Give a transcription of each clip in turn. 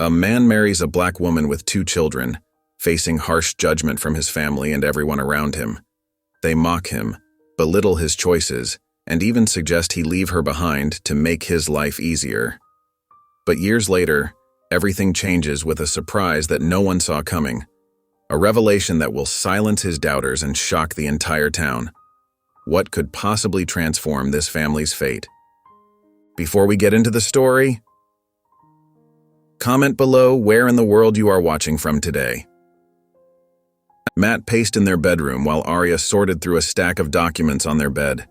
A man marries a black woman with 2 children, facing harsh judgment from his family and everyone around him. They mock him, belittle his choices, and even suggest he leave her behind to make his life easier. But years later, everything changes with a surprise that no one saw coming. A revelation that will silence his doubters and shock the entire town. What could possibly transform this family's fate? Before we get into the story, comment below where in the world you are watching from today. Matt paced in their bedroom while Arya sorted through a stack of documents on their bed.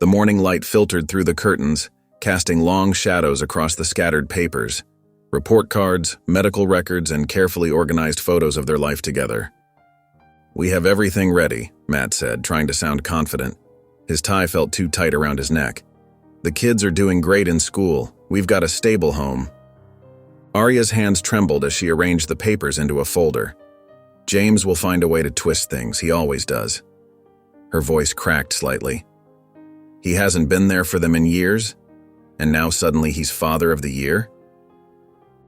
The morning light filtered through the curtains, casting long shadows across the scattered papers, report cards, medical records, and carefully organized photos of their life together. "We have everything ready," Matt said, trying to sound confident. His tie felt too tight around his neck. "The kids are doing great in school. We've got a stable home." Arya's hands trembled as she arranged the papers into a folder. "James will find a way to twist things, he always does." Her voice cracked slightly. "He hasn't been there for them in years, and now suddenly he's father of the year?"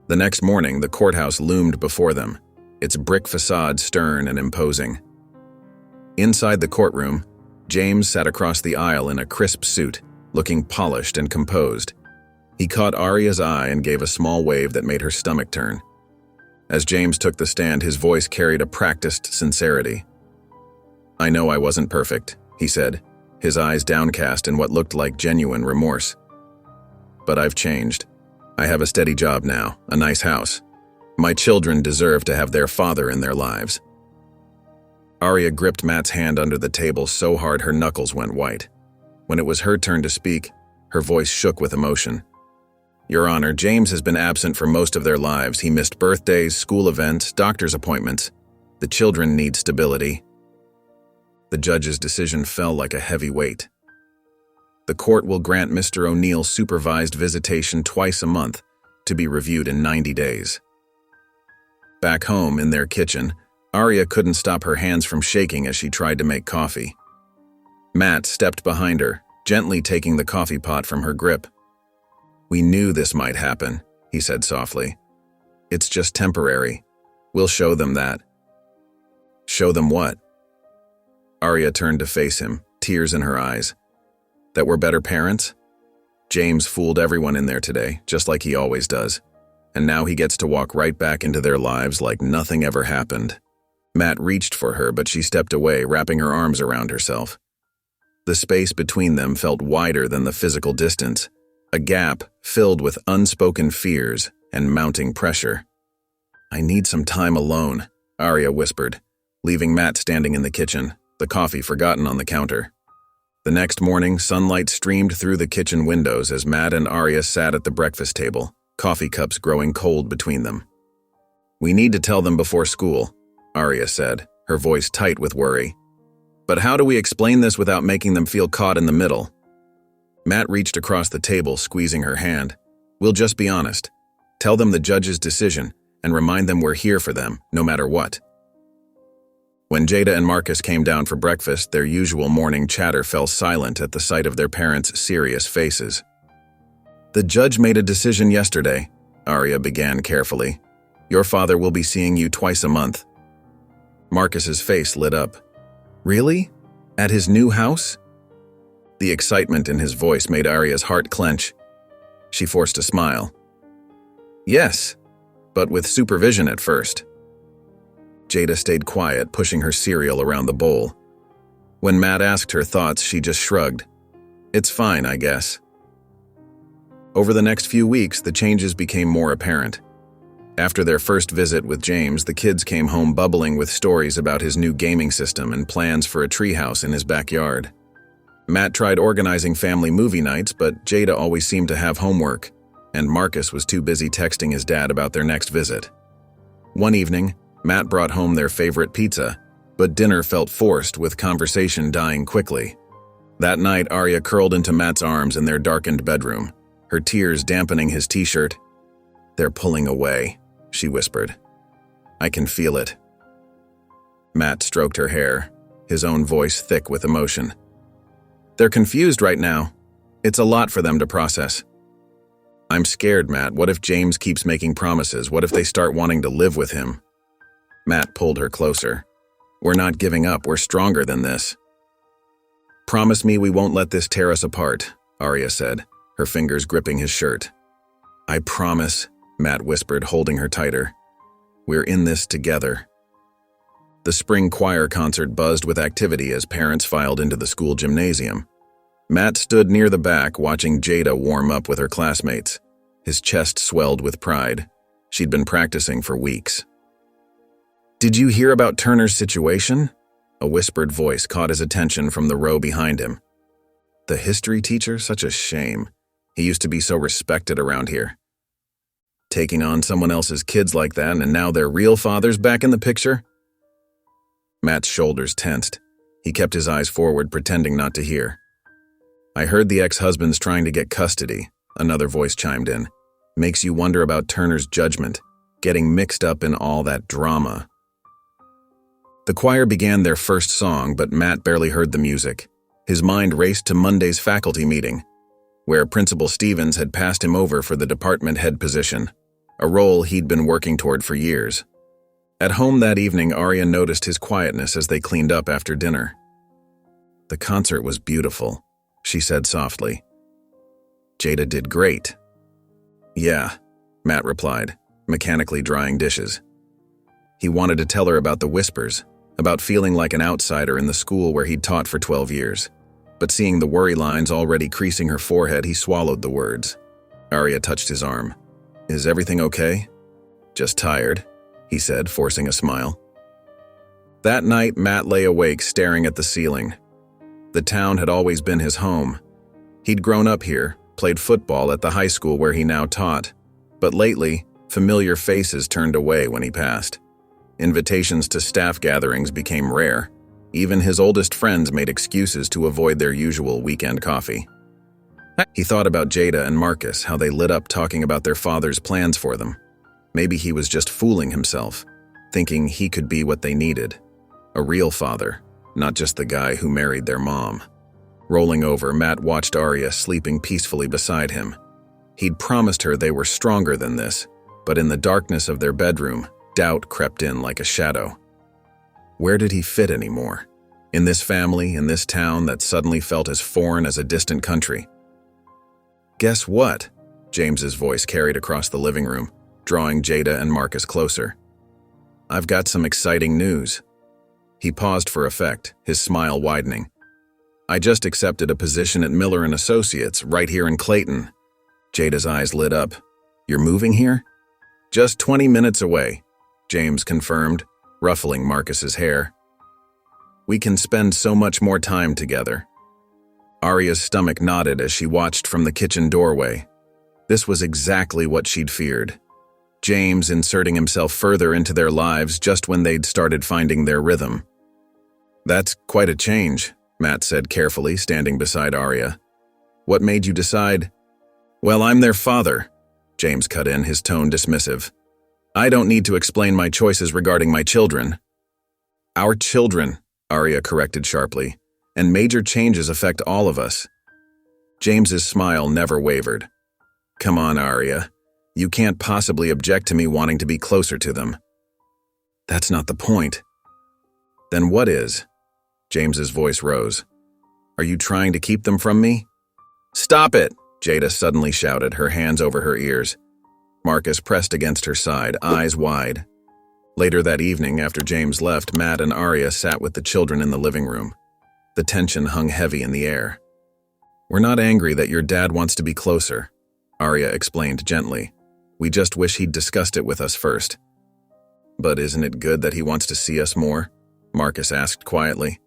The next morning, the courthouse loomed before them, its brick facade stern and imposing. Inside the courtroom, James sat across the aisle in a crisp suit, looking polished and composed. He caught Arya's eye and gave a small wave that made her stomach turn. As James took the stand, his voice carried a practiced sincerity. "I know I wasn't perfect," he said, his eyes downcast in what looked like genuine remorse. "But I've changed. I have a steady job now, a nice house. My children deserve to have their father in their lives." Arya gripped Matt's hand under the table so hard her knuckles went white. When it was her turn to speak, her voice shook with emotion. "Your Honor, James has been absent for most of their lives. He missed birthdays, school events, doctor's appointments. The children need stability." The judge's decision fell like a heavy weight. "The court will grant Mr. O'Neill supervised visitation twice a month, to be reviewed in 90 days. Back home, in their kitchen, Arya couldn't stop her hands from shaking as she tried to make coffee. Matt stepped behind her, gently taking the coffee pot from her grip. "We knew this might happen," he said softly. "It's just temporary. We'll show them that." "Show them what?" Arya turned to face him, tears in her eyes. "That we're better parents? James fooled everyone in there today, just like he always does. And now he gets to walk right back into their lives like nothing ever happened." Matt reached for her, but she stepped away, wrapping her arms around herself. The space between them felt wider than the physical distance, a gap filled with unspoken fears and mounting pressure. "I need some time alone," Arya whispered, leaving Matt standing in the kitchen, the coffee forgotten on the counter. The next morning, sunlight streamed through the kitchen windows as Matt and Arya sat at the breakfast table, coffee cups growing cold between them. "We need to tell them before school," Arya said, her voice tight with worry. "But how do we explain this without making them feel caught in the middle?" Matt reached across the table, squeezing her hand. "We'll just be honest. Tell them the judge's decision, and remind them we're here for them, no matter what." When Jada and Marcus came down for breakfast, their usual morning chatter fell silent at the sight of their parents' serious faces. "The judge made a decision yesterday," Arya began carefully. "Your father will be seeing you twice a month." Marcus's face lit up. "Really? At his new house?" The excitement in his voice made Arya's heart clench. She forced a smile. "Yes, but with supervision at first." Jada stayed quiet, pushing her cereal around the bowl. When Matt asked her thoughts, she just shrugged. "It's fine, I guess." Over the next few weeks, the changes became more apparent. After their first visit with James, the kids came home bubbling with stories about his new gaming system and plans for a treehouse in his backyard. Matt tried organizing family movie nights, but Jada always seemed to have homework, and Marcus was too busy texting his dad about their next visit. One evening, Matt brought home their favorite pizza, but dinner felt forced, with conversation dying quickly. That night, Arya curled into Matt's arms in their darkened bedroom, her tears dampening his t-shirt. "They're pulling away," she whispered. "I can feel it." Matt stroked her hair, his own voice thick with emotion. "They're confused right now. It's a lot for them to process." I'm scared, Matt. What if James keeps making promises? What if they start wanting to live with him? Matt pulled her closer. We're not giving up. We're stronger than this. Promise me we won't let this tear us apart, Arya said, her fingers gripping his shirt. I promise, Matt whispered, holding her tighter. We're in this together. The spring choir concert buzzed with activity as parents filed into the school gymnasium. Matt stood near the back, watching Jada warm up with her classmates. His chest swelled with pride. She'd been practicing for weeks. Did you hear about Turner's situation? A whispered voice caught his attention from the row behind him. The history teacher? Such a shame. He used to be so respected around here. Taking on someone else's kids like that, and now their real father's back in the picture? Matt's shoulders tensed. He kept his eyes forward, pretending not to hear. I heard the ex-husband's trying to get custody, another voice chimed in. Makes you wonder about Turner's judgment, getting mixed up in all that drama. The choir began their first song, but Matt barely heard the music. His mind raced to Monday's faculty meeting, where Principal Stevens had passed him over for the department head position, a role he'd been working toward for years. At home that evening, Arya noticed his quietness as they cleaned up after dinner. The concert was beautiful, she said softly. Jada did great. Yeah, Matt replied, mechanically drying dishes. He wanted to tell her about the whispers, about feeling like an outsider in the school where he'd taught for 12 years. But seeing the worry lines already creasing her forehead, he swallowed the words. Arya touched his arm. Is everything okay? Just tired, he said, forcing a smile. That night, Matt lay awake, staring at the ceiling. The town had always been his home. He'd grown up here, played football at the high school where he now taught. But lately, familiar faces turned away when he passed. Invitations to staff gatherings became rare. Even his oldest friends made excuses to avoid their usual weekend coffee. He thought about Jada and Marcus, how they lit up talking about their father's plans for them. Maybe he was just fooling himself, thinking he could be what they needed. A real father, not just the guy who married their mom. Rolling over, Matt watched Arya sleeping peacefully beside him. He'd promised her they were stronger than this, but in the darkness of their bedroom, doubt crept in like a shadow. Where did he fit anymore? In this family, in this town that suddenly felt as foreign as a distant country. Guess what? James's voice carried across the living room, drawing Jada and Marcus closer. I've got some exciting news. He paused for effect, his smile widening. I just accepted a position at Miller & Associates, right here in Clayton. Jada's eyes lit up. You're moving here? Just 20 minutes away, James confirmed, ruffling Marcus's hair. We can spend so much more time together. Arya's stomach knotted as she watched from the kitchen doorway. This was exactly what she'd feared. James inserting himself further into their lives just when they'd started finding their rhythm. That's quite a change, Matt said carefully, standing beside Arya. What made you decide? Well, I'm their father, James cut in, his tone dismissive. I don't need to explain my choices regarding my children. Our children, Arya corrected sharply, and major changes affect all of us. James's smile never wavered. Come on, Arya. You can't possibly object to me wanting to be closer to them. That's not the point. Then what is? James's voice rose. Are you trying to keep them from me? Stop it, Jada suddenly shouted, her hands over her ears. Marcus pressed against her side, eyes wide. Later that evening, after James left, Matt and Arya sat with the children in the living room. The tension hung heavy in the air. We're not angry that your dad wants to be closer, Arya explained gently. We just wish he'd discussed it with us first. But isn't it good that he wants to see us more? Marcus asked quietly.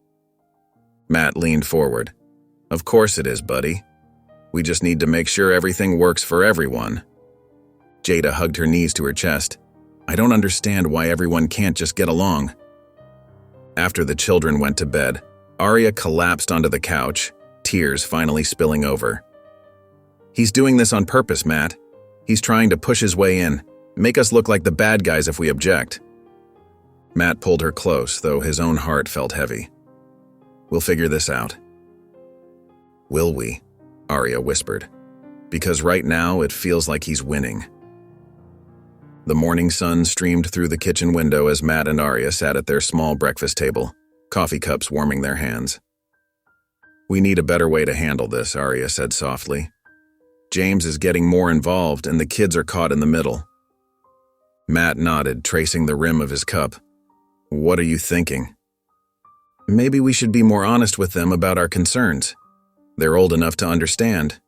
Matt leaned forward. Of course it is, buddy. We just need to make sure everything works for everyone. Jada hugged her knees to her chest. I don't understand why everyone can't just get along. After the children went to bed, Arya collapsed onto the couch, tears finally spilling over. He's doing this on purpose, Matt. He's trying to push his way in, make us look like the bad guys if we object. Matt pulled her close, though his own heart felt heavy. We'll figure this out. Will we? Arya whispered. because right now it feels like he's winning. The morning sun streamed through the kitchen window as Matt and Arya sat at their small breakfast table, coffee cups warming their hands. "We need a better way to handle this," Arya said softly. "James is getting more involved and the kids are caught in the middle." Matt nodded, tracing the rim of his cup. "What are you thinking?" "Maybe we should be more honest with them about our concerns. They're old enough to understand."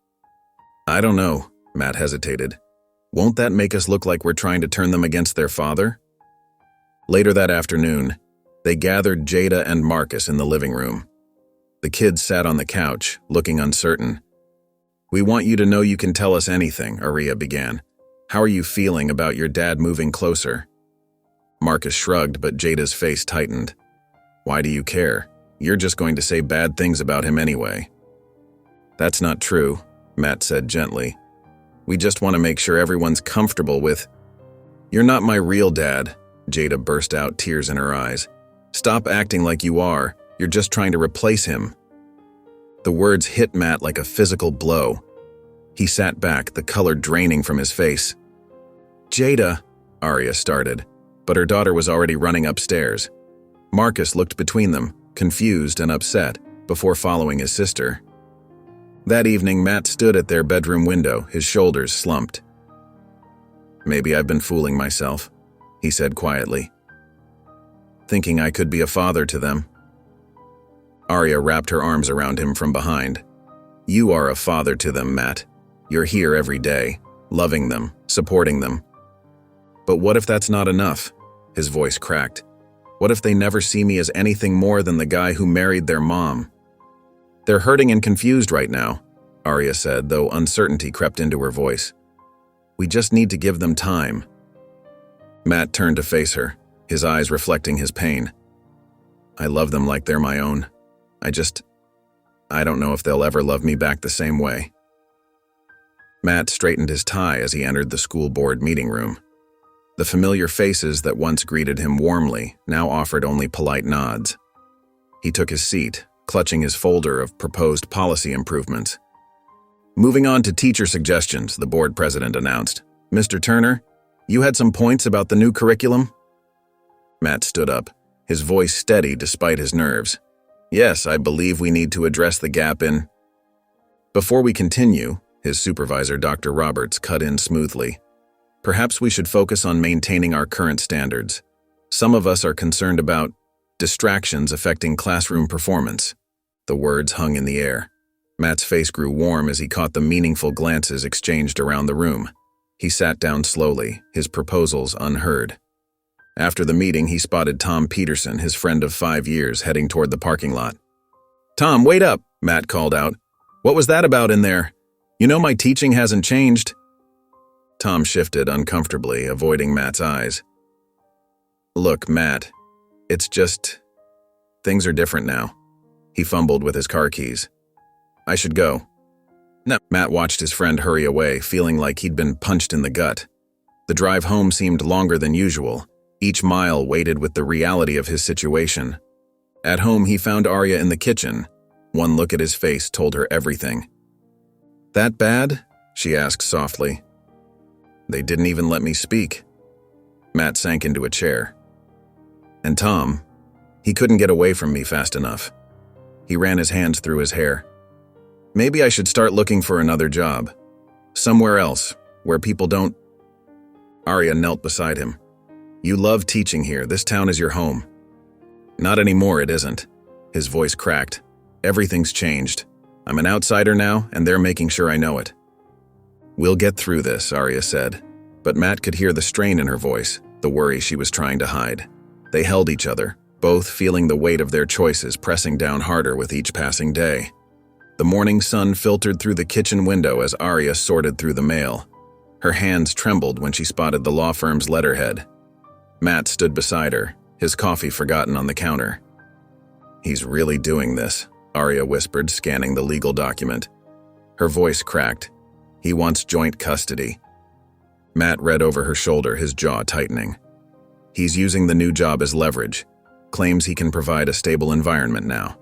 "I don't know," Matt hesitated. "Won't that make us look like we're trying to turn them against their father?" Later that afternoon, they gathered Jada and Marcus in the living room. The kids sat on the couch, looking uncertain. "We want you to know you can tell us anything," Arya began. "How are you feeling about your dad moving closer?" Marcus shrugged, but Jada's face tightened. "Why do you care? You're just going to say bad things about him anyway." "That's not true," Matt said gently. "We just want to make sure everyone's comfortable with—" "You're not my real dad," Jada burst out, tears in her eyes. "Stop acting like you are. You're just trying to replace him." The words hit Matt like a physical blow. He sat back, the color draining from his face. "Jada," Arya started, but her daughter was already running upstairs. Marcus looked between them, confused and upset, before following his sister. That evening, Matt stood at their bedroom window, his shoulders slumped. "Maybe I've been fooling myself," he said quietly. "Thinking I could be a father to them." Arya wrapped her arms around him from behind. "You are a father to them, Matt. You're here every day, loving them, supporting them." "But what if that's not enough?" His voice cracked. "What if they never see me as anything more than the guy who married their mom?" "They're hurting and confused right now," Arya said, though uncertainty crept into her voice. "We just need to give them time." Matt turned to face her, his eyes reflecting his pain. "I love them like they're my own. I don't know if they'll ever love me back the same way." Matt straightened his tie as he entered the school board meeting room. The familiar faces that once greeted him warmly now offered only polite nods. He took his seat, clutching his folder of proposed policy improvements. "Moving on to teacher suggestions," the board president announced. "Mr. Turner, you had some points about the new curriculum?" Matt stood up, his voice steady despite his nerves. "Yes, I believe we need to address the gap in—" Before we continue, his supervisor, Dr. Roberts, cut in smoothly. "Perhaps we should focus on maintaining our current standards. Some of us are concerned about distractions affecting classroom performance." The words hung in the air. Matt's face grew warm as he caught the meaningful glances exchanged around the room. He sat down slowly, his proposals unheard. After the meeting, he spotted Tom Peterson, his friend of 5 years, heading toward the parking lot. "Tom, wait up," Matt called out. "What was that about in there? You know my teaching hasn't changed." Tom shifted uncomfortably, avoiding Matt's eyes. "Look, Matt, it's just... things are different now." He fumbled with his car keys. "I should go." No. Matt watched his friend hurry away, feeling like he'd been punched in the gut. The drive home seemed longer than usual, each mile weighted with the reality of his situation. At home, he found Arya in the kitchen. One look at his face told her everything. "That bad?" she asked softly. "They didn't even let me speak." Matt sank into a chair. "And Tom, he couldn't get away from me fast enough." He ran his hands through his hair. "Maybe I should start looking for another job. Somewhere else, where people don't—" Arya knelt beside him. "You love teaching here. This town is your home." "Not anymore, it isn't." His voice cracked. "Everything's changed. I'm an outsider now, and they're making sure I know it." "We'll get through this," Arya said, but Matt could hear the strain in her voice, the worry she was trying to hide. They held each other, both feeling the weight of their choices pressing down harder with each passing day. The morning sun filtered through the kitchen window as Arya sorted through the mail. Her hands trembled when she spotted the law firm's letterhead. Matt stood beside her, his coffee forgotten on the counter. "He's really doing this," Arya whispered, scanning the legal document. Her voice cracked. "He wants joint custody." Matt read over her shoulder, his jaw tightening. "He's using the new job as leverage. Claims he can provide a stable environment now."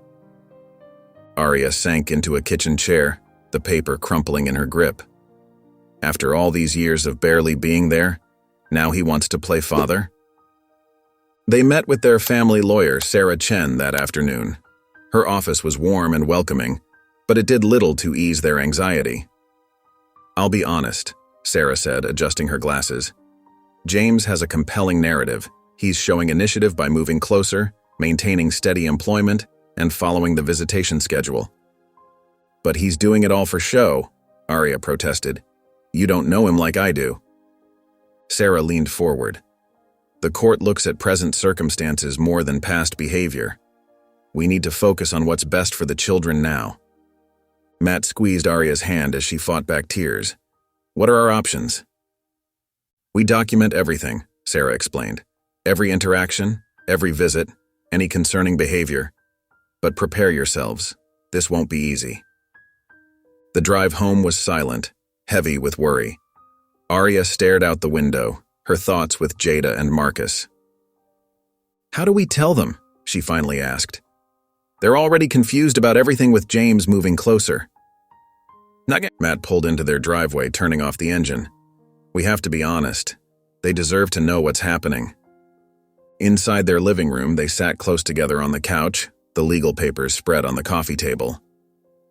Arya sank into a kitchen chair, the paper crumpling in her grip. After all these years of barely being there, now he wants to play father? They met with their family lawyer, Sarah Chen, that afternoon. Her office was warm and welcoming, but it did little to ease their anxiety. "I'll be honest," Sarah said, adjusting her glasses. "James has a compelling narrative. He's showing initiative by moving closer, maintaining steady employment, and following the visitation schedule." "But he's doing it all for show," Arya protested. "You don't know him like I do." Sarah leaned forward. "The court looks at present circumstances more than past behavior. We need to focus on what's best for the children now." Matt squeezed Arya's hand as she fought back tears. "What are our options?" "We document everything," Sarah explained. "Every interaction, every visit, any concerning behavior. But prepare yourselves. This won't be easy." The drive home was silent, heavy with worry. Arya stared out the window, her thoughts with Jada and Marcus. "How do we tell them?" she finally asked. "They're already confused about everything with James moving closer." Matt pulled into their driveway, turning off the engine. "We have to be honest. They deserve to know what's happening." Inside their living room, they sat close together on the couch, the legal papers spread on the coffee table.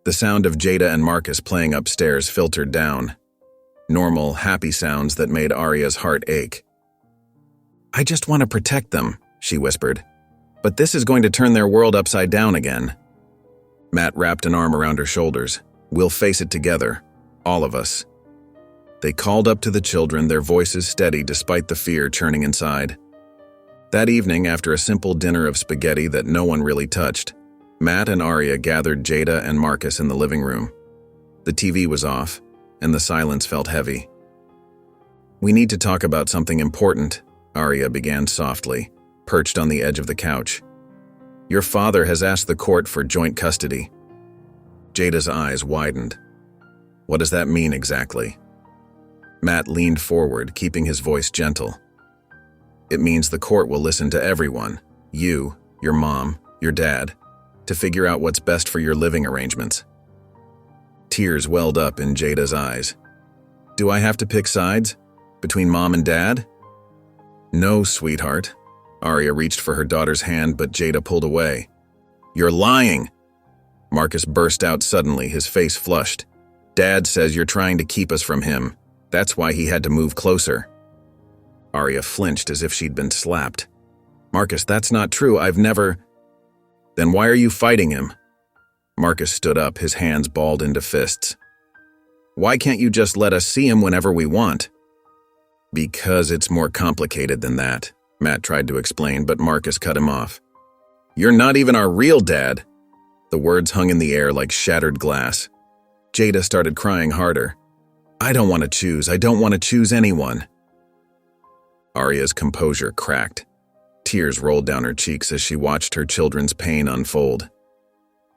The sound of Jada and Marcus playing upstairs filtered down. Normal, happy sounds that made Arya's heart ache. "I just want to protect them," she whispered. "But this is going to turn their world upside down again." Matt wrapped an arm around her shoulders. "We'll face it together, all of us." They called up to the children, their voices steady despite the fear churning inside. That evening, after a simple dinner of spaghetti that no one really touched, Matt and Arya gathered Jada and Marcus in the living room. The TV was off, and the silence felt heavy. "We need to talk about something important," Arya began softly, perched on the edge of the couch. "Your father has asked the court for joint custody." Jada's eyes widened. "What does that mean exactly?" Matt leaned forward, keeping his voice gentle. "It means the court will listen to everyone, you, your mom, your dad, to figure out what's best for your living arrangements." Tears welled up in Jada's eyes. "Do I have to pick sides? Between mom and dad?" "No, sweetheart." Arya reached for her daughter's hand, but Jada pulled away. "You're lying!" Marcus burst out suddenly, his face flushed. "Dad says you're trying to keep us from him. That's why he had to move closer." Arya flinched as if she'd been slapped. "Marcus, that's not true. I've never—" "Then why are you fighting him?" Marcus stood up, his hands balled into fists. "Why can't you just let us see him whenever we want?" "Because it's more complicated than that," Matt tried to explain, but Marcus cut him off. "You're not even our real dad." The words hung in the air like shattered glass. Jada started crying harder. "I don't want to choose. I don't want to choose anyone." Arya's composure cracked. Tears rolled down her cheeks as she watched her children's pain unfold.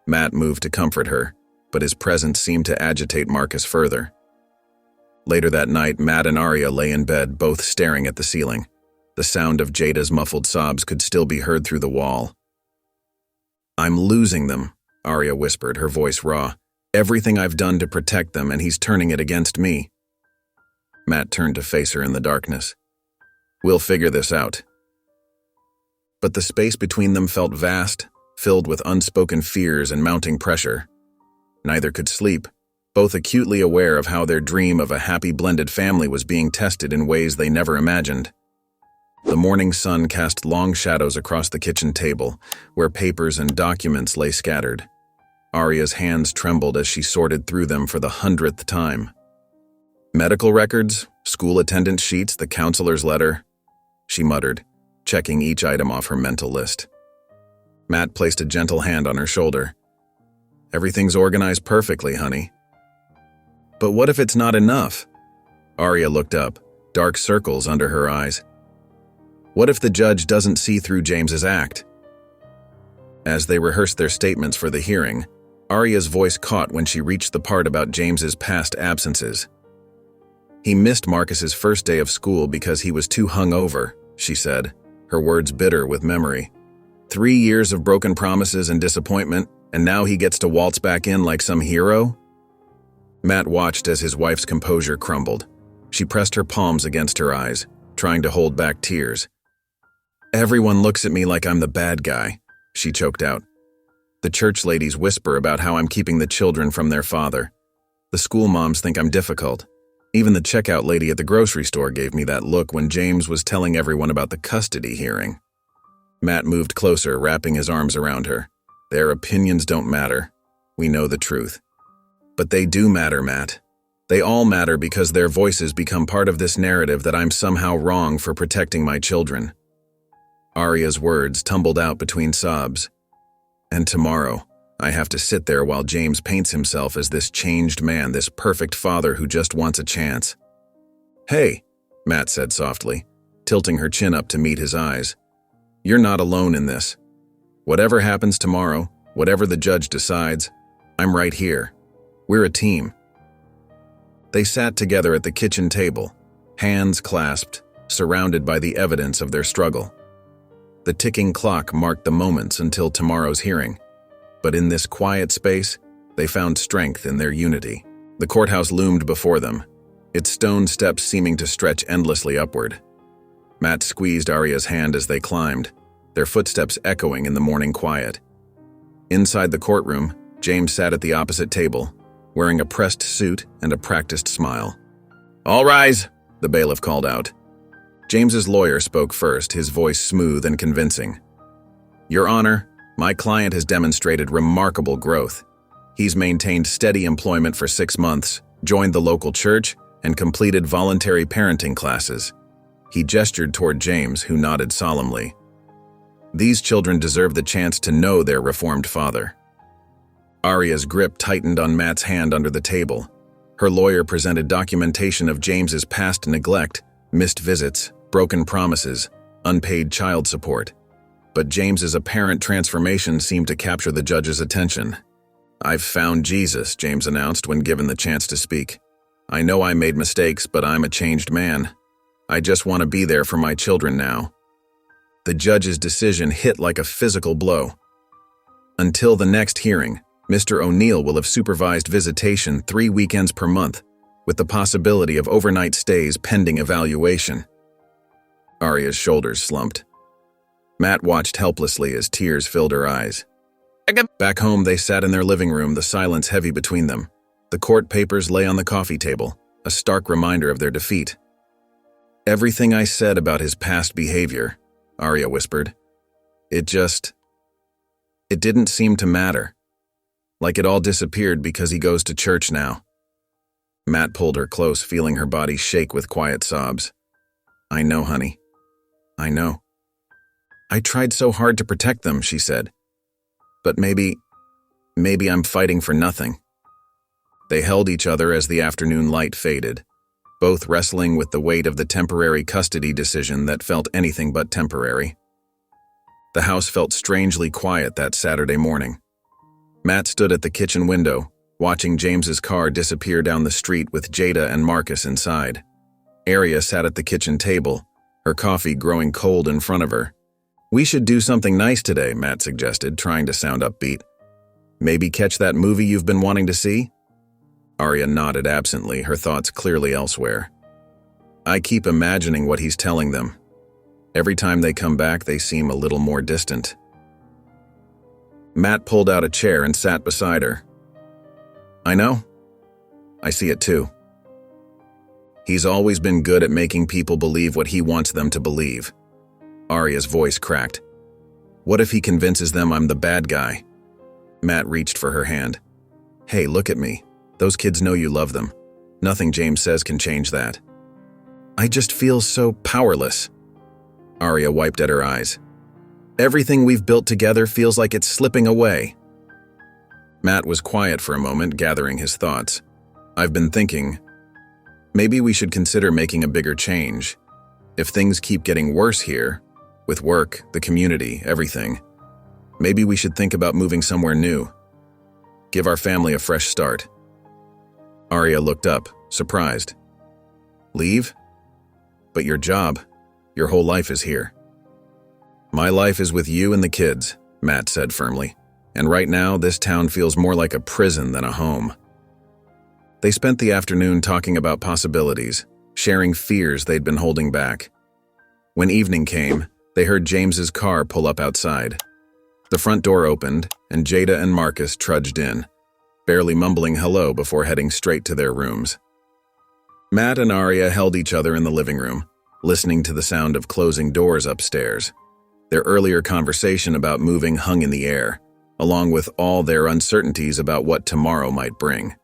Matt moved to comfort her, but his presence seemed to agitate Marcus further. Later that night, Matt and Arya lay in bed, both staring at the ceiling. The sound of Jada's muffled sobs could still be heard through the wall. "I'm losing them," Arya whispered, her voice raw. "Everything I've done to protect them, and he's turning it against me." Matt turned to face her in the darkness. "We'll figure this out." But the space between them felt vast, filled with unspoken fears and mounting pressure. Neither could sleep, both acutely aware of how their dream of a happy blended family was being tested in ways they never imagined. The morning sun cast long shadows across the kitchen table, where papers and documents lay scattered. Arya's hands trembled as she sorted through them for the 100th time. Medical records, school attendance sheets, the counselor's letter, she muttered, checking each item off her mental list. Matt placed a gentle hand on her shoulder. "Everything's organized perfectly, honey." "But what if it's not enough?" Arya looked up, dark circles under her eyes. "What if the judge doesn't see through James's act?" As they rehearsed their statements for the hearing, Arya's voice caught when she reached the part about James's past absences. "He missed Marcus's first day of school because he was too hungover," she said, her words bitter with memory. 3 years of broken promises and disappointment, and now he gets to waltz back in like some hero? Matt watched as his wife's composure crumbled. She pressed her palms against her eyes, trying to hold back tears. "Everyone looks at me like I'm the bad guy," she choked out. "The church ladies whisper about how I'm keeping the children from their father. The school moms think I'm difficult. Even the checkout lady at the grocery store gave me that look when James was telling everyone about the custody hearing." Matt moved closer, wrapping his arms around her. "Their opinions don't matter. We know the truth. But they do matter, Matt. They all matter because their voices become part of this narrative that I'm somehow wrong for protecting my children." Arya's words tumbled out between sobs. "And tomorrow, I have to sit there while James paints himself as this changed man, this perfect father who just wants a chance." "Hey," Matt said softly, tilting her chin up to meet his eyes. "You're not alone in this. Whatever happens tomorrow, whatever the judge decides, I'm right here. We're a team." They sat together at the kitchen table, hands clasped, surrounded by the evidence of their struggle. The ticking clock marked the moments until tomorrow's hearing, but in this quiet space, they found strength in their unity. The courthouse loomed before them, its stone steps seeming to stretch endlessly upward. Matt squeezed Arya's hand as they climbed, their footsteps echoing in the morning quiet. Inside the courtroom, James sat at the opposite table, wearing a pressed suit and a practiced smile. "All rise," the bailiff called out. James's lawyer spoke first, his voice smooth and convincing. "Your Honor, my client has demonstrated remarkable growth. He's maintained steady employment for 6 months, joined the local church, and completed voluntary parenting classes." He gestured toward James, who nodded solemnly. "These children deserve the chance to know their reformed father." Arya's grip tightened on Matt's hand under the table. Her lawyer presented documentation of James's past neglect, missed visits, broken promises, unpaid child support. But James's apparent transformation seemed to capture the judge's attention. "I've found Jesus," James announced when given the chance to speak. "I know I made mistakes, but I'm a changed man. I just want to be there for my children now." The judge's decision hit like a physical blow. Until the next hearing, Mr. O'Neill will have supervised visitation 3 weekends per month, with the possibility of overnight stays pending evaluation. Arya's shoulders slumped. Matt watched helplessly as tears filled her eyes. Back home, they sat in their living room, the silence heavy between them. The court papers lay on the coffee table, a stark reminder of their defeat. "Everything I said about his past behavior," Arya whispered, it didn't seem to matter. Like it all disappeared because he goes to church now." Matt pulled her close, feeling her body shake with quiet sobs. "I know, honey. I know. I tried so hard to protect them," she said. "But maybe I'm fighting for nothing." They held each other as the afternoon light faded, both wrestling with the weight of the temporary custody decision that felt anything but temporary. The house felt strangely quiet that Saturday morning. Matt stood at the kitchen window, watching James's car disappear down the street with Jada and Marcus inside. Arya sat at the kitchen table, her coffee growing cold in front of her. "We should do something nice today," Matt suggested, trying to sound upbeat. "Maybe catch that movie you've been wanting to see?" Arya nodded absently, her thoughts clearly elsewhere. "I keep imagining what he's telling them. Every time they come back, they seem a little more distant." Matt pulled out a chair and sat beside her. "I know. I see it too. He's always been good at making people believe what he wants them to believe." Arya's voice cracked. "What if he convinces them I'm the bad guy?" Matt reached for her hand. "Hey, look at me. Those kids know you love them. Nothing James says can change that." "I just feel so powerless." Arya wiped at her eyes. "Everything we've built together feels like it's slipping away." Matt was quiet for a moment, gathering his thoughts. "I've been thinking, maybe we should consider making a bigger change. If things keep getting worse here, with work, the community, everything, maybe we should think about moving somewhere new. Give our family a fresh start." Arya looked up, surprised. "Leave? But your job, your whole life is here." "My life is with you and the kids," Matt said firmly. "And right now, this town feels more like a prison than a home." They spent the afternoon talking about possibilities, sharing fears they'd been holding back. When evening came, they heard James's car pull up outside. The front door opened, and Jada and Marcus trudged in, barely mumbling hello before heading straight to their rooms. Matt and Aria held each other in the living room, listening to the sound of closing doors upstairs. Their earlier conversation about moving hung in the air, along with all their uncertainties about what tomorrow might bring.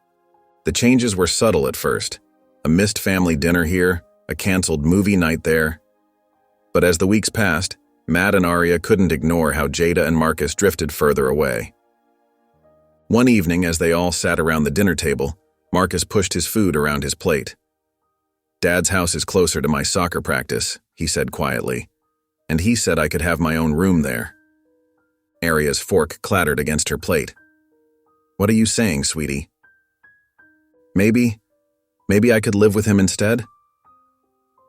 The changes were subtle at first. A missed family dinner here, a canceled movie night there. But as the weeks passed, Matt and Aria couldn't ignore how Jada and Marcus drifted further away. One evening, as they all sat around the dinner table, Marcus pushed his food around his plate. "Dad's house is closer to my soccer practice," he said quietly, "and he said I could have my own room there." Aria's fork clattered against her plate. "What are you saying, sweetie?" Maybe I could live with him instead?"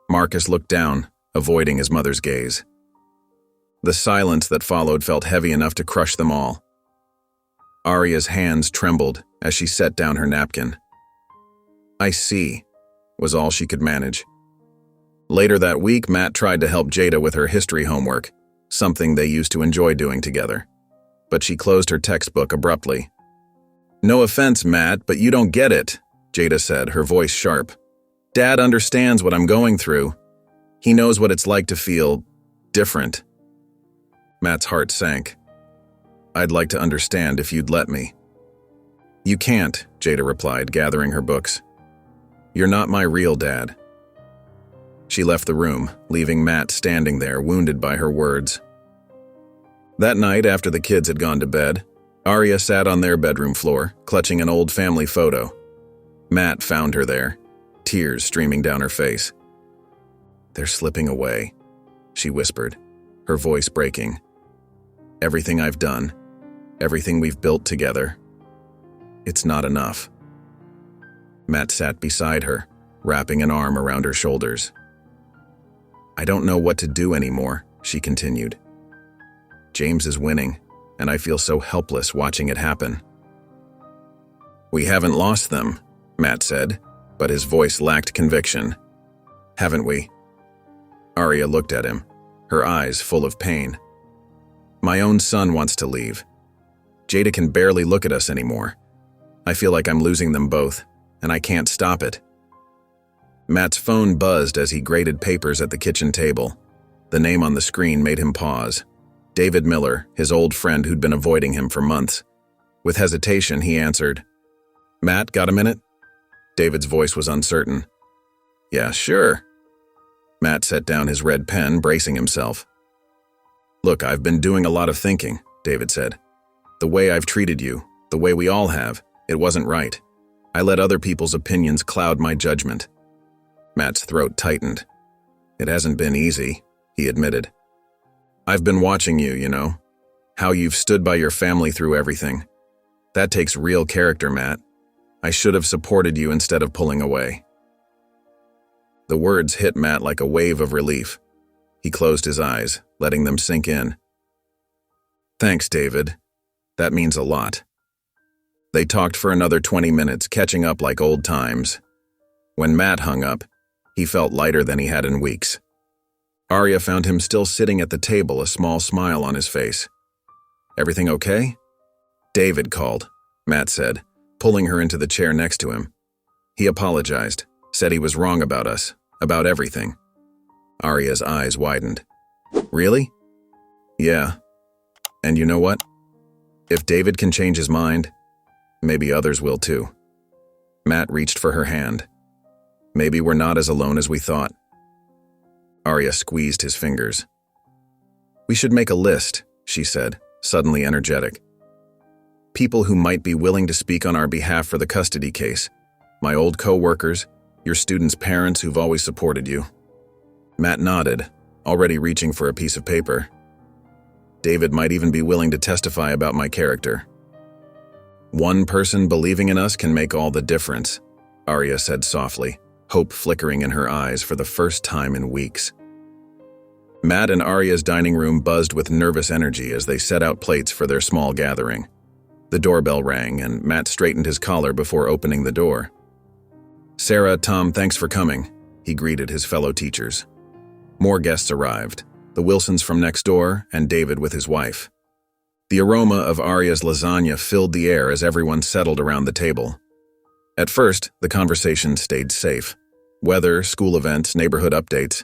Marcus looked down, avoiding his mother's gaze. The silence that followed felt heavy enough to crush them all. Aria's hands trembled as she set down her napkin. "I see," was all she could manage. Later that week, Matt tried to help Jada with her history homework, something they used to enjoy doing together. But she closed her textbook abruptly. "No offense, Matt, but you don't get it," Jada said, her voice sharp. "Dad understands what I'm going through. He knows what it's like to feel different." Matt's heart sank. "I'd like to understand if you'd let me." "You can't," Jada replied, gathering her books. "You're not my real dad." She left the room, leaving Matt standing there, wounded by her words. That night, after the kids had gone to bed, Aria sat on their bedroom floor, clutching an old family photo. Matt found her there, tears streaming down her face. "They're slipping away," she whispered, her voice breaking. "Everything I've done, everything we've built together, it's not enough." Matt sat beside her, wrapping an arm around her shoulders. "I don't know what to do anymore," she continued. "James is winning, and I feel so helpless watching it happen." "We haven't lost them," Matt said, but his voice lacked conviction. "Haven't we?" Aria looked at him, her eyes full of pain. "My own son wants to leave. Jada can barely look at us anymore. I feel like I'm losing them both, and I can't stop it." Matt's phone buzzed as he graded papers at the kitchen table. The name on the screen made him pause. David Miller, his old friend who'd been avoiding him for months. With hesitation, he answered, "Matt, got a minute?" David's voice was uncertain. "Yeah, sure." Matt set down his red pen, bracing himself. "Look, I've been doing a lot of thinking," David said. "The way I've treated you, the way we all have, it wasn't right. I let other people's opinions cloud my judgment." Matt's throat tightened. "It hasn't been easy," he admitted. "I've been watching you, you know. How you've stood by your family through everything. That takes real character, Matt. I should have supported you instead of pulling away." The words hit Matt like a wave of relief. He closed his eyes, letting them sink in. "Thanks, David. That means a lot." They talked for another 20 minutes, catching up like old times. When Matt hung up, he felt lighter than he had in weeks. Aria found him still sitting at the table, a small smile on his face. "Everything okay?" "David called," Matt said, pulling her into the chair next to him. "He apologized, said he was wrong about us, about everything." Aria's eyes widened. "Really?" "Yeah. And you know what? If David can change his mind, maybe others will too." Matt reached for her hand. "Maybe we're not as alone as we thought." Aria squeezed his fingers. "We should make a list," she said, suddenly energetic. "People who might be willing to speak on our behalf for the custody case. My old co-workers, your students' parents who've always supported you." Matt nodded, already reaching for a piece of paper. "David might even be willing to testify about my character." "One person believing in us can make all the difference," Aria said softly, hope flickering in her eyes for the first time in weeks. Matt and Aria's dining room buzzed with nervous energy as they set out plates for their small gathering. The doorbell rang, and Matt straightened his collar before opening the door. "Sarah, Tom, thanks for coming," he greeted his fellow teachers. More guests arrived, the Wilsons from next door and David with his wife. The aroma of Arya's lasagna filled the air as everyone settled around the table. At first, the conversation stayed safe. Weather, school events, neighborhood updates.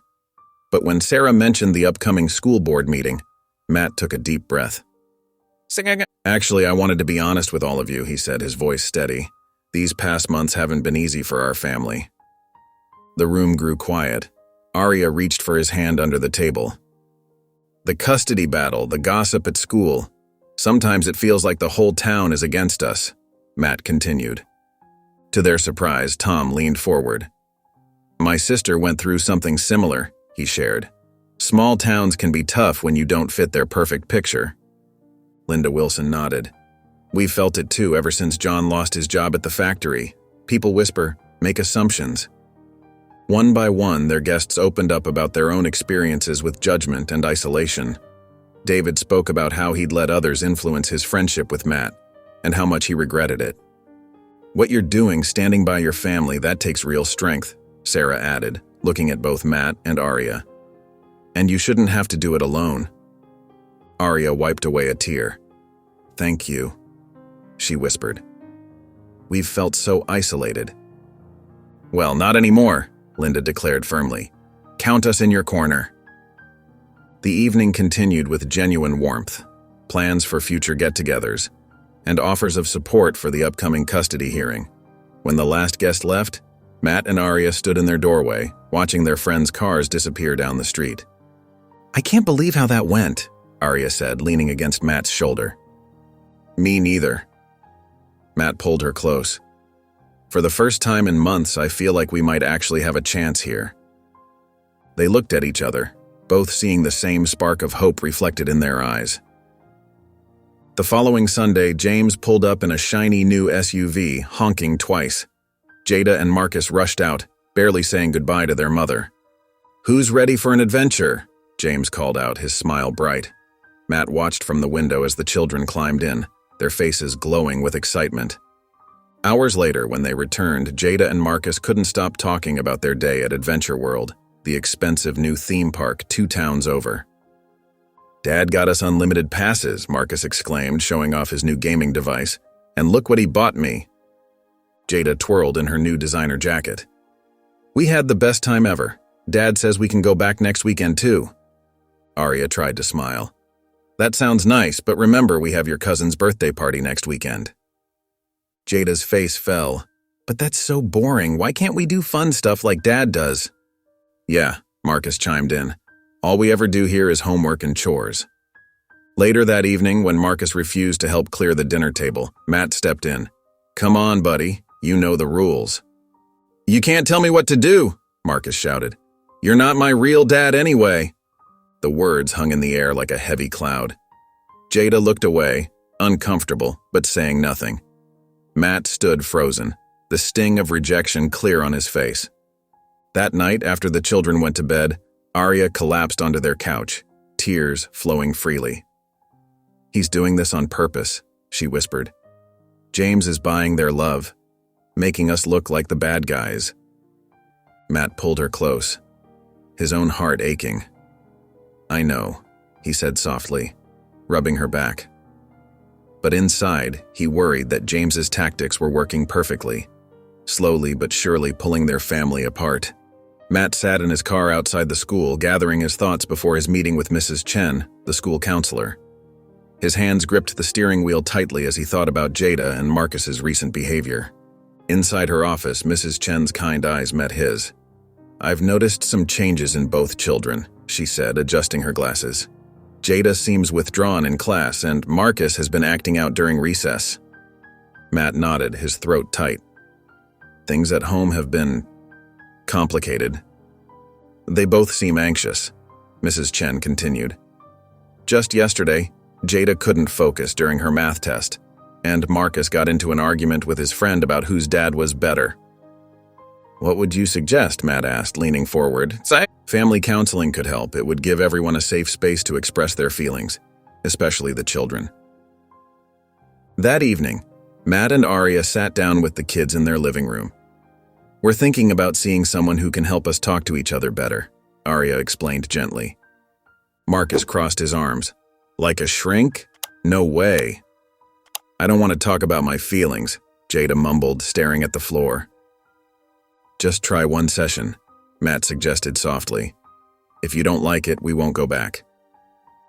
But when Sarah mentioned the upcoming school board meeting, Matt took a deep breath. "Actually, I wanted to be honest with all of you," he said, his voice steady. "These past months haven't been easy for our family." The room grew quiet. Arya reached for his hand under the table. "The custody battle, the gossip at school. Sometimes it feels like the whole town is against us," Matt continued. To their surprise, Tom leaned forward. "My sister went through something similar," he shared. "Small towns can be tough when you don't fit their perfect picture." Linda Wilson nodded. "We've felt it too ever since John lost his job at the factory. People whisper, make assumptions." One by one, their guests opened up about their own experiences with judgment and isolation. David spoke about how he'd let others influence his friendship with Matt, and how much he regretted it. "What you're doing, standing by your family, that takes real strength," Sarah added, looking at both Matt and Arya. "And you shouldn't have to do it alone." Arya wiped away a tear. "Thank you," she whispered. "We've felt so isolated." "Well, not anymore," Linda declared firmly. "Count us in your corner." The evening continued with genuine warmth, plans for future get-togethers, and offers of support for the upcoming custody hearing. When the last guest left, Matt and Arya stood in their doorway, watching their friends' cars disappear down the street. "I can't believe how that went," Arya said, leaning against Matt's shoulder. "Me neither." Matt pulled her close. "For the first time in months, I feel like we might actually have a chance here." They looked at each other, both seeing the same spark of hope reflected in their eyes. The following Sunday, James pulled up in a shiny new SUV, honking twice. Jada and Marcus rushed out, barely saying goodbye to their mother. "Who's ready for an adventure?" James called out, his smile bright. Matt watched from the window as the children climbed in, their faces glowing with excitement. Hours later, when they returned, Jada and Marcus couldn't stop talking about their day at Adventure World, the expensive new theme park 2 towns over. "Dad got us unlimited passes," Marcus exclaimed, showing off his new gaming device. "And look what he bought me." Jada twirled in her new designer jacket. "We had the best time ever. Dad says we can go back next weekend too." Arya tried to smile. "That sounds nice, but remember we have your cousin's birthday party next weekend." Jada's face fell. "But that's so boring. Why can't we do fun stuff like Dad does?" "Yeah," Marcus chimed in. "All we ever do here is homework and chores." Later that evening, when Marcus refused to help clear the dinner table, Matt stepped in. "Come on, buddy. You know the rules." "You can't tell me what to do," Marcus shouted. "You're not my real dad anyway." The words hung in the air like a heavy cloud. Jada looked away, uncomfortable, but saying nothing. Matt stood frozen, the sting of rejection clear on his face. That night, after the children went to bed, Arya collapsed onto their couch, tears flowing freely. "He's doing this on purpose," she whispered. "James is buying their love, making us look like the bad guys." Matt pulled her close, his own heart aching. "I know," he said softly, rubbing her back. But inside, he worried that James's tactics were working perfectly, slowly but surely pulling their family apart. Matt sat in his car outside the school, gathering his thoughts before his meeting with Mrs. Chen, the school counselor. His hands gripped the steering wheel tightly as he thought about Jada and Marcus's recent behavior. Inside her office, Mrs. Chen's kind eyes met his. "I've noticed some changes in both children," she said, adjusting her glasses. "Jada seems withdrawn in class, and Marcus has been acting out during recess." Matt nodded, his throat tight. "Things at home have been complicated. They both seem anxious," Mrs. Chen continued. "Just yesterday, Jada couldn't focus during her math test, and Marcus got into an argument with his friend about whose dad was better." "What would you suggest?" Matt asked, leaning forward. "Family counseling could help. It would give everyone a safe space to express their feelings, especially the children." That evening, Matt and Arya sat down with the kids in their living room. We're thinking about seeing someone who can help us talk to each other better, Arya explained gently. Marcus crossed his arms. Like a shrink? No way. I don't want to talk about my feelings, Jada mumbled, staring at the floor. Just try one session, Matt suggested softly. If you don't like it, we won't go back.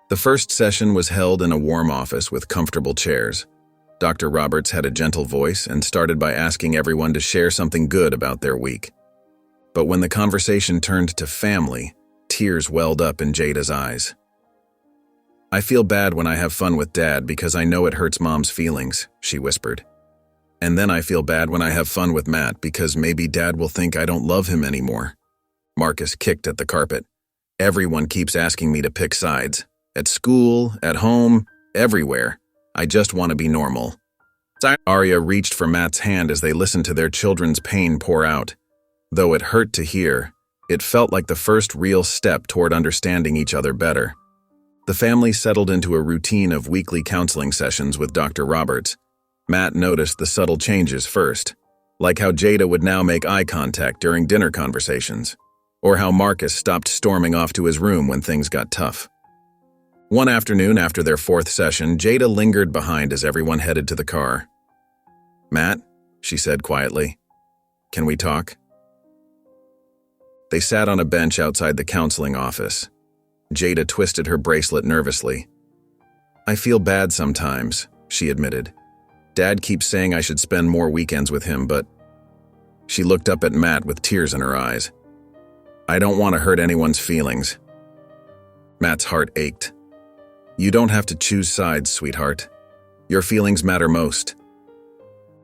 The first session was held in a warm office with comfortable chairs. Dr. Roberts had a gentle voice and started by asking everyone to share something good about their week. But when the conversation turned to family, tears welled up in Jada's eyes. I feel bad when I have fun with Dad because I know it hurts Mom's feelings, she whispered. And then I feel bad when I have fun with Matt because maybe Dad will think I don't love him anymore. Marcus kicked at the carpet. Everyone keeps asking me to pick sides. At school, at home, everywhere. I just want to be normal. Arya reached for Matt's hand as they listened to their children's pain pour out. Though it hurt to hear, it felt like the first real step toward understanding each other better. The family settled into a routine of weekly counseling sessions with Dr. Roberts. Matt noticed the subtle changes first, like how Jada would now make eye contact during dinner conversations, or how Marcus stopped storming off to his room when things got tough. One afternoon after their fourth session, Jada lingered behind as everyone headed to the car. Matt, she said quietly, can we talk? They sat on a bench outside the counseling office. Jada twisted her bracelet nervously. I feel bad sometimes, she admitted. Dad keeps saying I should spend more weekends with him, but... She looked up at Matt with tears in her eyes. I don't want to hurt anyone's feelings. Matt's heart ached. You don't have to choose sides, sweetheart. Your feelings matter most.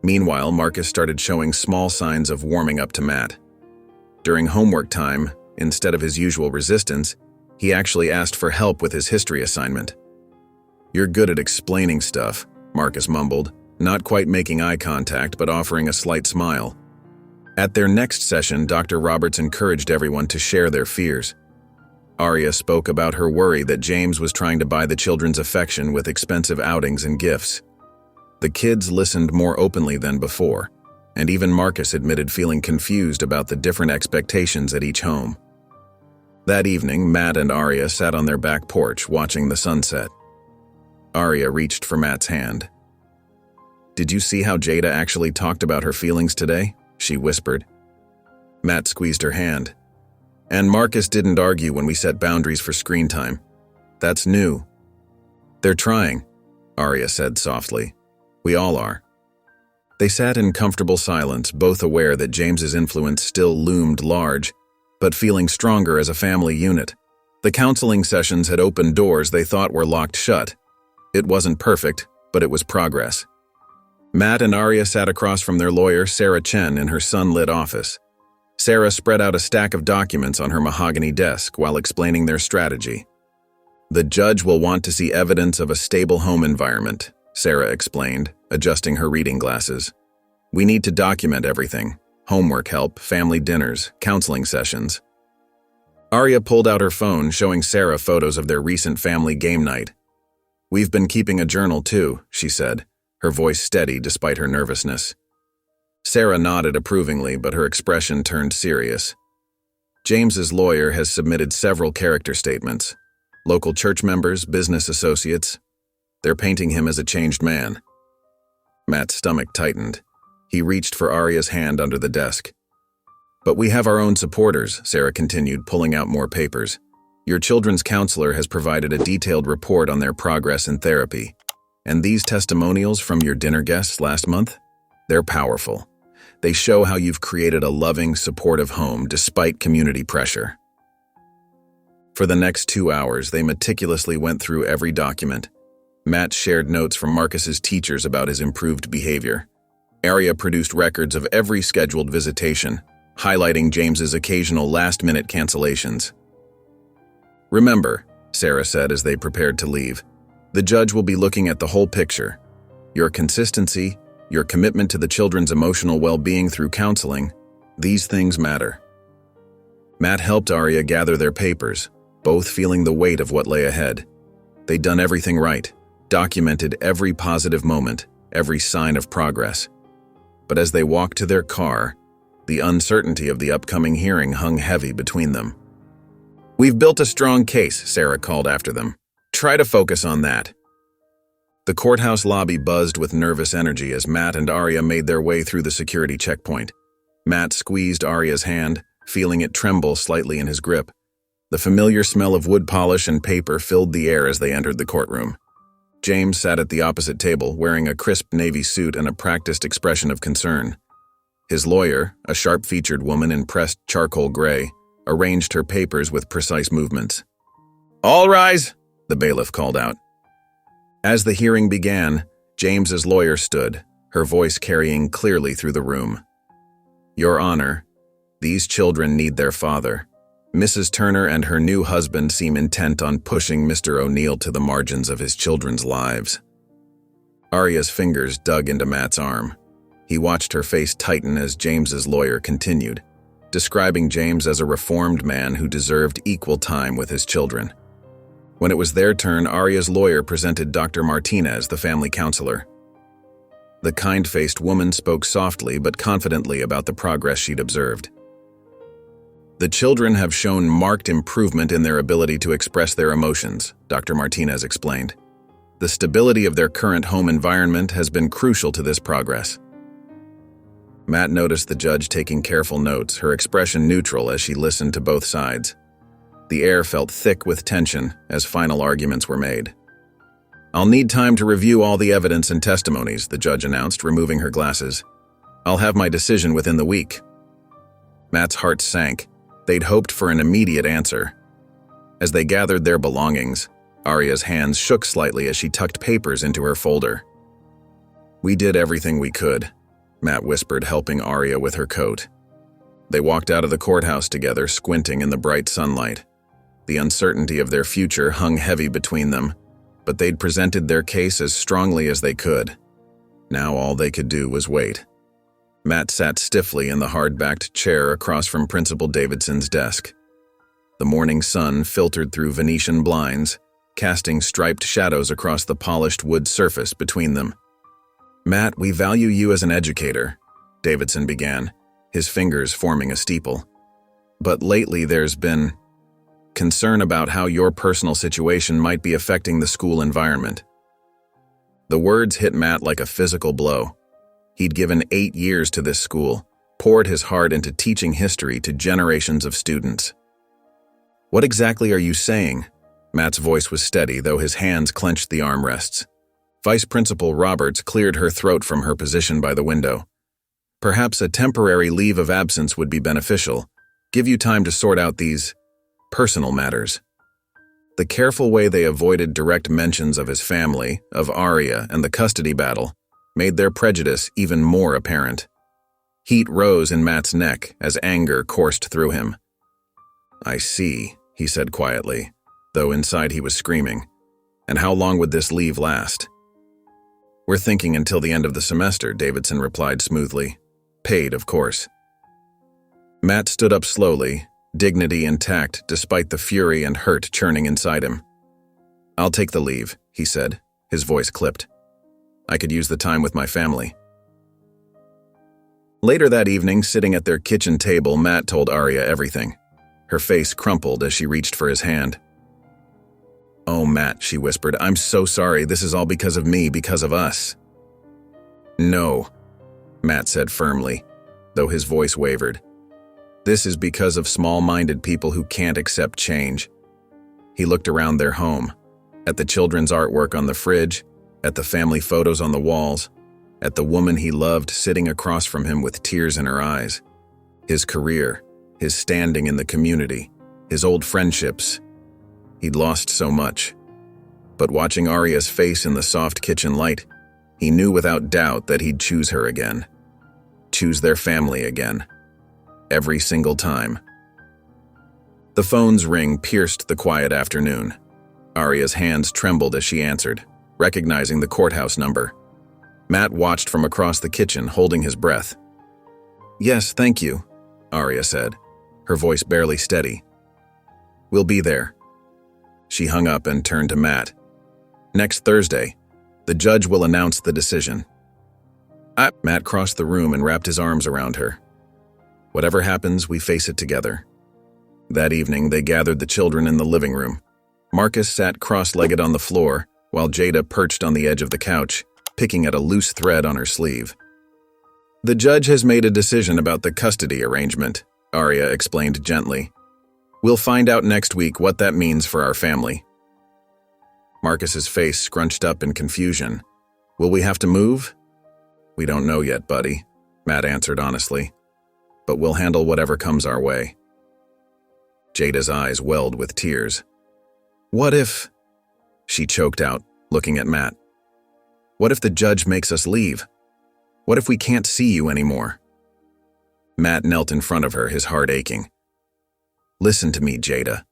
Meanwhile, Marcus started showing small signs of warming up to Matt. During homework time, instead of his usual resistance, he actually asked for help with his history assignment. You're good at explaining stuff, Marcus mumbled, not quite making eye contact but offering a slight smile. At their next session, Dr. Roberts encouraged everyone to share their fears. Arya spoke about her worry that James was trying to buy the children's affection with expensive outings and gifts. The kids listened more openly than before, and even Marcus admitted feeling confused about the different expectations at each home. That evening, Matt and Arya sat on their back porch watching the sunset. Arya reached for Matt's hand. Did you see how Jada actually talked about her feelings today? She whispered. Matt squeezed her hand. And Marcus didn't argue when we set boundaries for screen time. That's new. They're trying, Arya said softly. We all are. They sat in comfortable silence, both aware that James's influence still loomed large, but feeling stronger as a family unit. The counseling sessions had opened doors they thought were locked shut. It wasn't perfect, but it was progress. Matt and Arya sat across from their lawyer, Sarah Chen, in her sunlit office. Sarah spread out a stack of documents on her mahogany desk while explaining their strategy. The judge will want to see evidence of a stable home environment, Sarah explained, adjusting her reading glasses. We need to document everything: homework help, family dinners, counseling sessions. Arya pulled out her phone, showing Sarah photos of their recent family game night. We've been keeping a journal too, she said, her voice steady despite her nervousness. Sarah nodded approvingly, but her expression turned serious. James's lawyer has submitted several character statements. Local church members, business associates. They're painting him as a changed man. Matt's stomach tightened. He reached for Arya's hand under the desk. But we have our own supporters, Sarah continued, pulling out more papers. Your children's counselor has provided a detailed report on their progress in therapy. And these testimonials from your dinner guests last month? They're powerful. They show how you've created a loving, supportive home despite community pressure. For the next 2 hours, they meticulously went through every document. Matt shared notes from Marcus's teachers about his improved behavior. Arya produced records of every scheduled visitation, highlighting James's occasional last-minute cancellations. Remember, Sarah said as they prepared to leave, the judge will be looking at the whole picture. Your consistency, your commitment to the children's emotional well-being through counseling, these things matter. Matt helped Arya gather their papers, both feeling the weight of what lay ahead. They'd done everything right, documented every positive moment, every sign of progress. But as they walked to their car, The uncertainty of the upcoming hearing hung heavy between them. "We've built a strong case," Sarah called after them. "Try to focus on that." The courthouse lobby buzzed with nervous energy as Matt and Arya made their way through the security checkpoint. Matt squeezed Arya's hand, feeling it tremble slightly in his grip. The familiar smell of wood polish and paper filled the air as they entered the courtroom. James sat at the opposite table, wearing a crisp navy suit and a practiced expression of concern. His lawyer, a sharp-featured woman in pressed charcoal gray, arranged her papers with precise movements. "All rise," the bailiff called out. As the hearing began, James's lawyer stood, her voice carrying clearly through the room. "Your Honor, these children need their father. Mrs. Turner and her new husband seem intent on pushing Mr. O'Neill to the margins of his children's lives." Arya's fingers dug into Matt's arm. He watched her face tighten as James's lawyer continued, describing James as a reformed man who deserved equal time with his children. When it was their turn, Arya's lawyer presented Dr. Martinez, the family counselor. The kind-faced woman spoke softly but confidently about the progress she'd observed. "The children have shown marked improvement in their ability to express their emotions," Dr. Martinez explained. "The stability of their current home environment has been crucial to this progress." Matt noticed the judge taking careful notes, her expression neutral as she listened to both sides. The air felt thick with tension as final arguments were made. "I'll need time to review all the evidence and testimonies," the judge announced, removing her glasses. "I'll have my decision within the week." Matt's heart sank. They'd hoped for an immediate answer. As they gathered their belongings, Arya's hands shook slightly as she tucked papers into her folder. "We did everything we could," Matt whispered, helping Arya with her coat. They walked out of the courthouse together, squinting in the bright sunlight. The uncertainty of their future hung heavy between them, but they'd presented their case as strongly as they could. Now all they could do was wait. Matt sat stiffly in the hard-backed chair across from Principal Davidson's desk. The morning sun filtered through Venetian blinds, casting striped shadows across the polished wood surface between them. "Matt, we value you as an educator," Davidson began, his fingers forming a steeple. "But lately there's been concern about how your personal situation might be affecting the school environment." The words hit Matt like a physical blow. He'd given 8 years to this school, poured his heart into teaching history to generations of students. "What exactly are you saying?" Matt's voice was steady, though his hands clenched the armrests. Vice Principal Roberts cleared her throat from her position by the window. "Perhaps a temporary leave of absence would be beneficial. Give you time to sort out these personal matters." The careful way they avoided direct mentions of his family, of Arya, and the custody battle made their prejudice even more apparent. Heat rose in Matt's neck as anger coursed through him. "I see," he said quietly, though inside he was screaming. "And how long would this leave last?" "We're thinking until the end of the semester," Davidson replied smoothly. "Paid, of course." Matt stood up slowly, dignity intact despite the fury and hurt churning inside him. "I'll take the leave," he said, his voice clipped. "I could use the time with my family." Later that evening, sitting at their kitchen table, Matt told Arya everything. Her face crumpled as she reached for his hand. "Oh, Matt," she whispered, "I'm so sorry. This is all because of me, because of us." "No," Matt said firmly, though his voice wavered. "This is because of small-minded people who can't accept change." He looked around their home, at the children's artwork on the fridge, at the family photos on the walls, at the woman he loved sitting across from him with tears in her eyes. His career, his standing in the community, his old friendships. He'd lost so much. But watching Arya's face in the soft kitchen light, he knew without doubt that he'd choose her again. Choose their family again. Every single time. The phone's ring pierced the quiet afternoon. Arya's hands trembled as she answered, recognizing the courthouse number. Matt watched from across the kitchen, holding his breath. "Yes, thank you," Arya said, her voice barely steady. "We'll be there." She hung up and turned to Matt. "Next Thursday, the judge will announce the decision." Matt crossed the room and wrapped his arms around her. Whatever happens, we face it together." That evening, they gathered the children in the living room. Marcus sat cross-legged on the floor, while Jada perched on the edge of the couch, picking at a loose thread on her sleeve. "The judge has made a decision about the custody arrangement," Arya explained gently. "We'll find out next week what that means for our family." Marcus's face scrunched up in confusion. "Will we have to move?" "We don't know yet, buddy," Matt answered honestly. "But we'll handle whatever comes our way." Jada's eyes welled with tears. "What if—" she choked out, looking at Matt. "What if the judge makes us leave? What if we can't see you anymore?" Matt knelt in front of her, his heart aching. "Listen to me, Jada.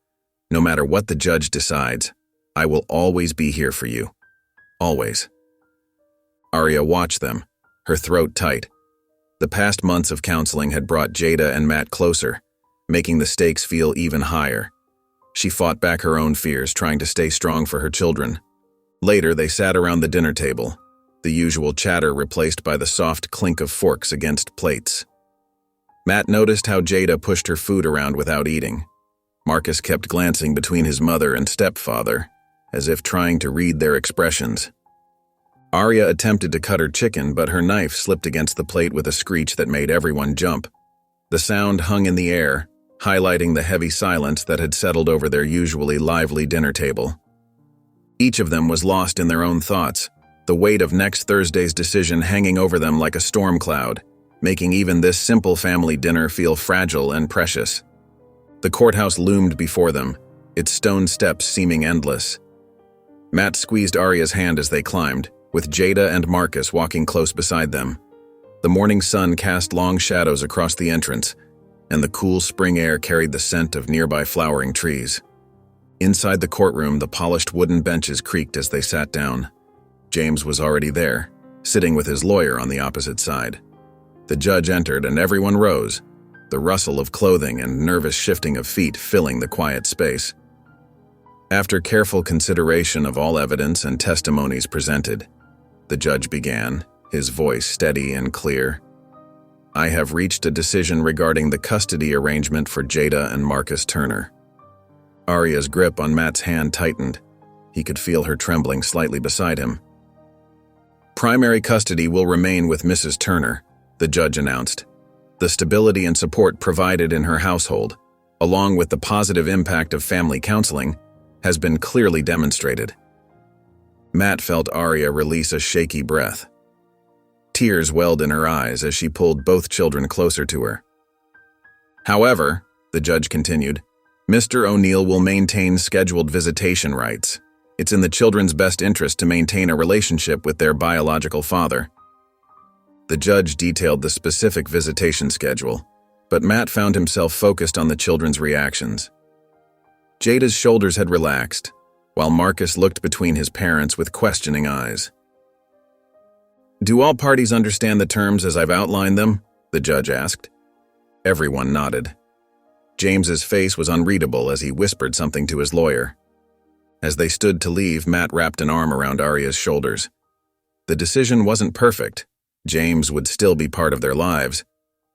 No matter what the judge decides, I will always be here for you. Always." Arya watched them, her throat tight. The past months of counseling had brought Jada and Matt closer, making the stakes feel even higher. She fought back her own fears, trying to stay strong for her children. Later, they sat around the dinner table, the usual chatter replaced by the soft clink of forks against plates. Matt noticed how Jada pushed her food around without eating. Marcus kept glancing between his mother and stepfather, as if trying to read their expressions. Arya attempted to cut her chicken, but her knife slipped against the plate with a screech that made everyone jump. The sound hung in the air, highlighting the heavy silence that had settled over their usually lively dinner table. Each of them was lost in their own thoughts, the weight of next Thursday's decision hanging over them like a storm cloud, making even this simple family dinner feel fragile and precious. The courthouse loomed before them, its stone steps seeming endless. Matt squeezed Arya's hand as they climbed, with Jada and Marcus walking close beside them. The morning sun cast long shadows across the entrance, and the cool spring air carried the scent of nearby flowering trees. Inside the courtroom, the polished wooden benches creaked as they sat down. James was already there, sitting with his lawyer on the opposite side. The judge entered and everyone rose, the rustle of clothing and nervous shifting of feet filling the quiet space. After careful consideration of all evidence and testimonies presented, the judge began, his voice steady and clear. "I have reached a decision regarding the custody arrangement for Jada and Marcus Turner." Arya's grip on Matt's hand tightened. He could feel her trembling slightly beside him. "Primary custody will remain with Mrs. Turner," the judge announced. "The stability and support provided in her household, along with the positive impact of family counseling, has been clearly demonstrated." Matt felt Arya release a shaky breath. Tears welled in her eyes as she pulled both children closer to her. "However," the judge continued, "Mr. O'Neill will maintain scheduled visitation rights. It's in the children's best interest to maintain a relationship with their biological father." The judge detailed the specific visitation schedule, but Matt found himself focused on the children's reactions. Jada's shoulders had relaxed, while Marcus looked between his parents with questioning eyes. "Do all parties understand the terms as I've outlined them?" the judge asked. Everyone nodded. James's face was unreadable as he whispered something to his lawyer. As they stood to leave, Matt wrapped an arm around Arya's shoulders. The decision wasn't perfect. James would still be part of their lives,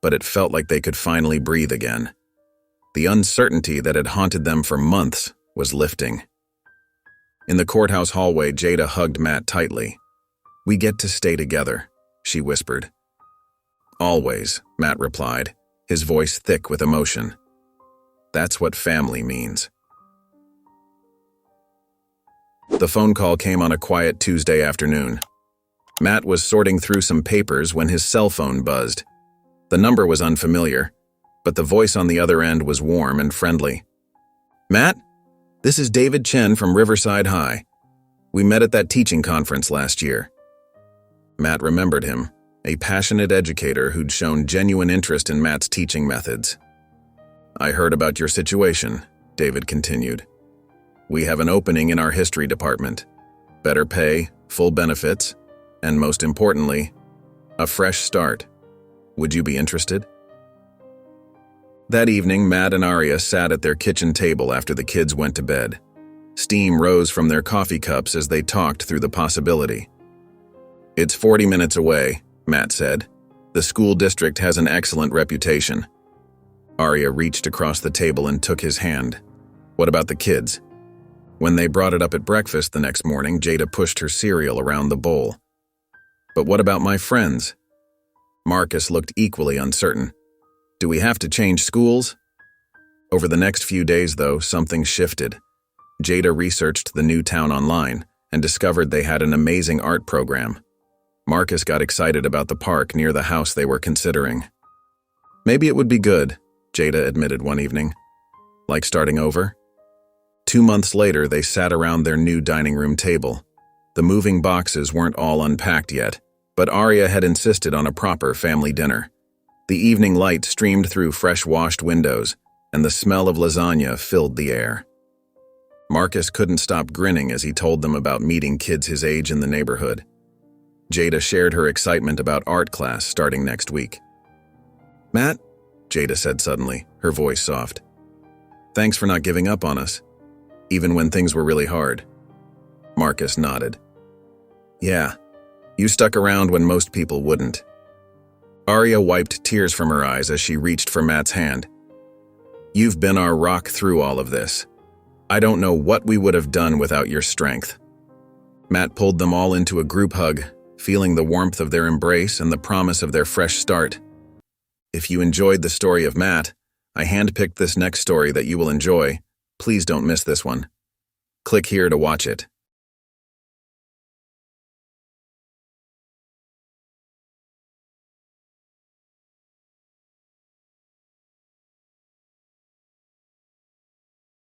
but it felt like they could finally breathe again. The uncertainty that had haunted them for months was lifting. In the courthouse hallway, Jada hugged Matt tightly. "We get to stay together," she whispered. "Always," Matt replied, his voice thick with emotion. "That's what family means." The phone call came on a quiet Tuesday afternoon. Matt was sorting through some papers when his cell phone buzzed. The number was unfamiliar, but the voice on the other end was warm and friendly. "Matt, this is David Chen from Riverside High. We met at that teaching conference last year." Matt remembered him, a passionate educator who'd shown genuine interest in Matt's teaching methods. "I heard about your situation," David continued. "We have an opening in our history department. Better pay, full benefits, and most importantly, a fresh start. Would you be interested?" That evening, Matt and Arya sat at their kitchen table after the kids went to bed. Steam rose from their coffee cups as they talked through the possibility. "It's 40 minutes away," Matt said. "The school district has an excellent reputation. Arya reached across the table and took his hand. What about the kids? When they brought it up at breakfast the next morning, Jada pushed her cereal around the bowl. But what about my friends? Marcus looked equally uncertain. Do we have to change schools? Over the next few days, though, something shifted. Jada researched the new town online and discovered they had an amazing art program. Marcus got excited about the park near the house they were considering. Maybe it would be good, Jada admitted one evening. Like starting over? 2 months later, they sat around their new dining room table. The moving boxes weren't all unpacked yet, but Arya had insisted on a proper family dinner. The evening light streamed through fresh-washed windows, and the smell of lasagna filled the air. Marcus couldn't stop grinning as he told them about meeting kids his age in the neighborhood. Jada shared her excitement about art class starting next week. "Matt," Jada said suddenly, her voice soft. "Thanks for not giving up on us, even when things were really hard." Marcus nodded. "Yeah, you stuck around when most people wouldn't." Arya wiped tears from her eyes as she reached for Matt's hand. "You've been our rock through all of this. I don't know what we would have done without your strength." Matt pulled them all into a group hug, feeling the warmth of their embrace and the promise of their fresh start. If you enjoyed the story of Matt, I handpicked this next story that you will enjoy. Please don't miss this one. Click here to watch it.